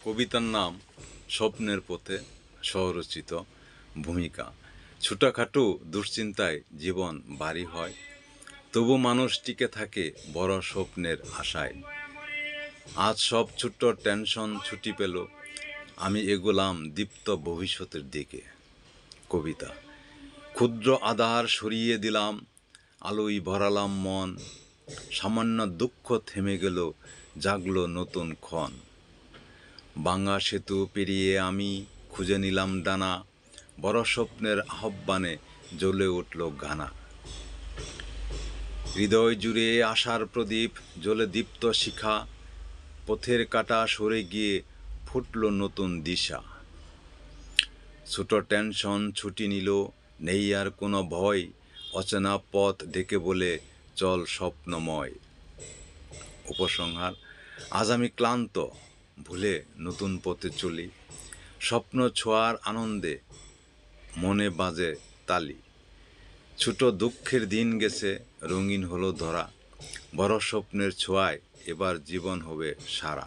কবিতার নাম স্বপ্নের পথে, স্বরচিত। ভূমিকা: ছোটখাটো দুশ্চিন্তায় জীবন ভারী হয়, তবু মানুষ টিকে থাকে বড় স্বপ্নের আশায়। আজ সব ছোট্ট টেনশন ছুটি পেল, আমি এগোলাম দীপ্ত ভবিষ্যতের দিকে। কবিতা: ক্ষুদ্র আধার সরিয়ে দিলাম, আলোয় ভরালাম মন, সামান্য দুঃখ থেমে গেল, জাগলো নতুন ক্ষণ। ভাঙা সেতু পেরিয়ে আমি খুঁজে নিলাম ডানা, বড় স্বপ্নের আহ্বানে জ্বলে উঠল ঘানা। হৃদয় জুড়ে আশার প্রদীপ, জ্বলে দীপ্ত শিখা, পথের কাঁটা সরে গিয়ে ফুটল নতুন দিশা। ছোট টেনশন ছুটি নিল, নেই আর কোনো ভয়, অচেনা পথ ডেকে বলে চল স্বপ্নময়। উপসংহার: আজ আমি ক্লান্ত, ভুলে নতুন পথে চলি, স্বপ্ন ছোঁয়ার আনন্দে মনে বাজে তালি। ছোট দুঃখের দিন গেছে, রঙিন হলো ধরা, বড় স্বপ্নের ছোঁয়ায় এবার জীবন হবে সারা।